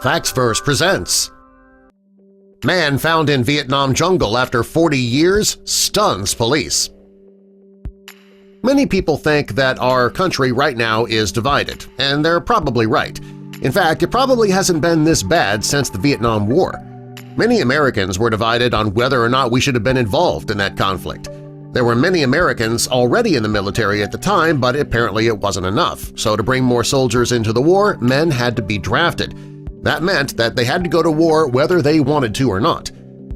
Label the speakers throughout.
Speaker 1: Facts Verse presents Man found in Vietnam jungle after 40 years stuns police. Many people think that our country right now is divided, and they're probably right. In fact, it probably hasn't been this bad since the Vietnam War. Many Americans were divided on whether or not we should have been involved in that conflict. There were many Americans already in the military at the time, but apparently it wasn't enough. So to bring more soldiers into the war, men had to be drafted. That meant that they had to go to war whether they wanted to or not.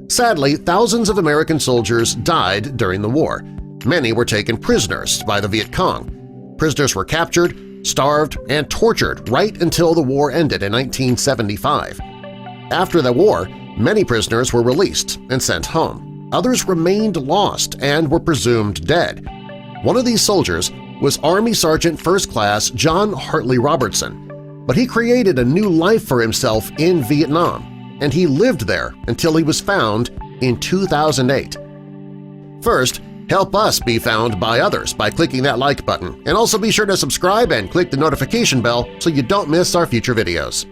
Speaker 1: Sadly, thousands of American soldiers died during the war. Many were taken prisoners by the Viet Cong. Prisoners were captured, starved, and tortured right until the war ended in 1975. After the war, many prisoners were released and sent home. Others remained lost and were presumed dead. One of these soldiers was Army Sergeant First Class John Hartley Robertson, but he created a new life for himself in Vietnam, and he lived there until he was found in 2008. First, help us be found by others by clicking that like button, and also be sure to subscribe and click the notification bell so you don't miss our future videos.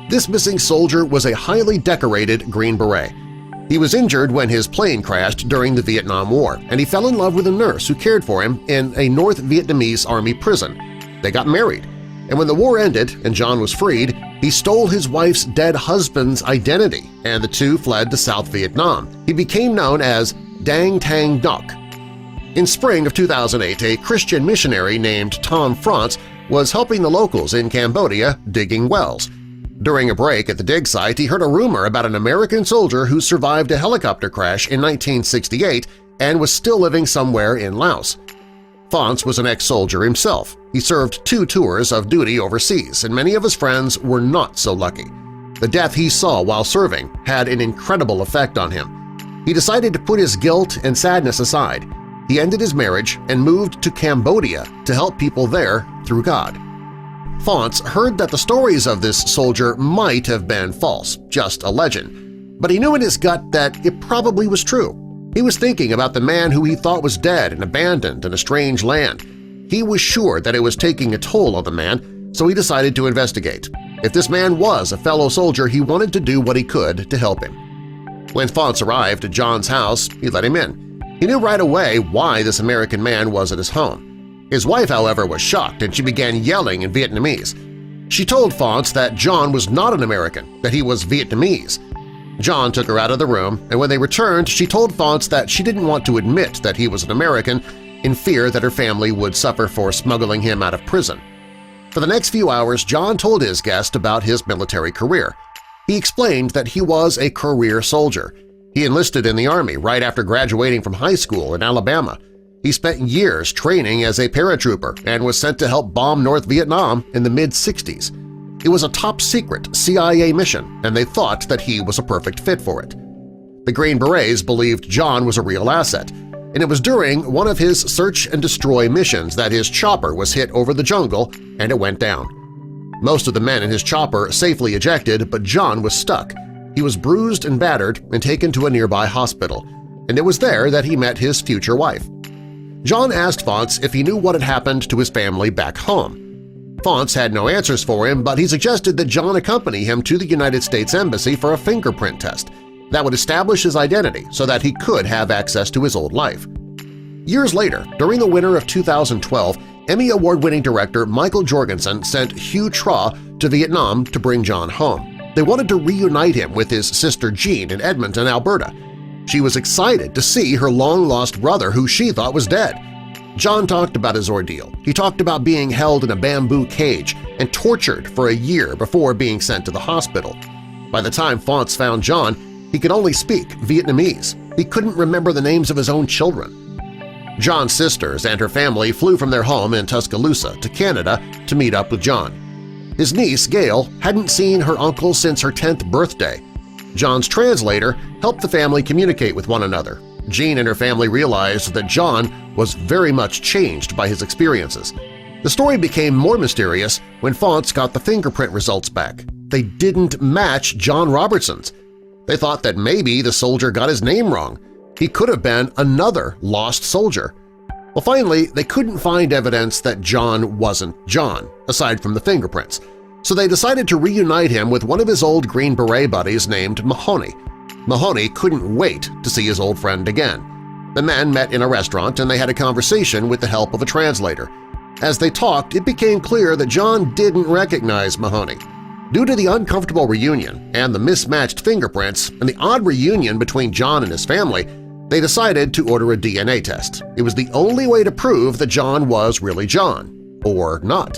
Speaker 1: This missing soldier was a highly decorated Green Beret. He was injured when his plane crashed during the Vietnam War, and he fell in love with a nurse who cared for him in a North Vietnamese Army prison. They got married, and when the war ended and John was freed, he stole his wife's dead husband's identity, and the two fled to South Vietnam. He became known as Dang Tang Duc. In spring of 2008, a Christian missionary named Tom France was helping the locals in Cambodia digging wells. During a break at the dig site, he heard a rumor about an American soldier who survived a helicopter crash in 1968 and was still living somewhere in Laos. Fonce was an ex-soldier himself. He served 2 tours of duty overseas, and many of his friends were not so lucky. The death he saw while serving had an incredible effect on him. He decided to put his guilt and sadness aside. He ended his marriage and moved to Cambodia to help people there through God. Fonce heard that the stories of this soldier might have been false, just a legend, but he knew in his gut that it probably was true. He was thinking about the man who he thought was dead and abandoned in a strange land. He was sure that it was taking a toll on the man, so he decided to investigate. If this man was a fellow soldier, he wanted to do what he could to help him. When Fonce arrived at John's house, he let him in. He knew right away why this American man was at his home. His wife, however, was shocked, and she began yelling in Vietnamese. She told Fonce that John was not an American, that he was Vietnamese. John took her out of the room, and when they returned, she told Fonce that she didn't want to admit that he was an American in fear that her family would suffer for smuggling him out of prison. For the next few hours, John told his guest about his military career. He explained that he was a career soldier. He enlisted in the Army right after graduating from high school in Alabama. He spent years training as a paratrooper and was sent to help bomb North Vietnam in the mid-60s. It was a top-secret CIA mission, and they thought that he was a perfect fit for it. The Green Berets believed John was a real asset, and it was during one of his search-and-destroy missions that his chopper was hit over the jungle and it went down. Most of the men in his chopper safely ejected, but John was stuck. He was bruised and battered and taken to a nearby hospital, and it was there that he met his future wife. John asked Fonce if he knew what had happened to his family back home. Fonce had no answers for him, but he suggested that John accompany him to the United States Embassy for a fingerprint test that would establish his identity so that he could have access to his old life. Years later, during the winter of 2012, Emmy Award-winning director Michael Jorgensen sent Hugh Traw to Vietnam to bring John home. They wanted to reunite him with his sister Jean in Edmonton, Alberta. She was excited to see her long-lost brother who she thought was dead. John talked about his ordeal. He talked about being held in a bamboo cage and tortured for a year before being sent to the hospital. By the time Fonce found John, he could only speak Vietnamese. He couldn't remember the names of his own children. John's sisters and her family flew from their home in Tuscaloosa to Canada to meet up with John. His niece, Gail, hadn't seen her uncle since her 10th birthday. John's translator helped the family communicate with one another. Jean and her family realized that John was very much changed by his experiences. The story became more mysterious when Fonce got the fingerprint results back. They didn't match John Robertson's. They thought that maybe the soldier got his name wrong. He could have been another lost soldier. Well, finally, they couldn't find evidence that John wasn't John, aside from the fingerprints. So they decided to reunite him with one of his old Green Beret buddies named Mahoney. Mahoney couldn't wait to see his old friend again. The men met in a restaurant and they had a conversation with the help of a translator. As they talked, it became clear that John didn't recognize Mahoney. Due to the uncomfortable reunion and the mismatched fingerprints and the odd reunion between John and his family, they decided to order a DNA test. It was the only way to prove that John was really John, or not.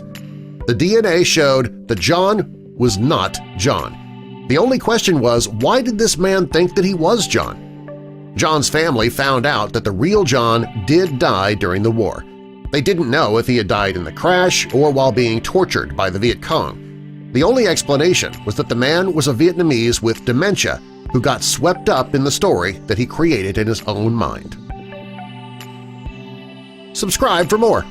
Speaker 1: The DNA showed that John was not John. The only question was, why did this man think that he was John? John's family found out that the real John did die during the war. They didn't know if he had died in the crash or while being tortured by the Viet Cong. The only explanation was that the man was a Vietnamese with dementia who got swept up in the story that he created in his own mind. Subscribe for more!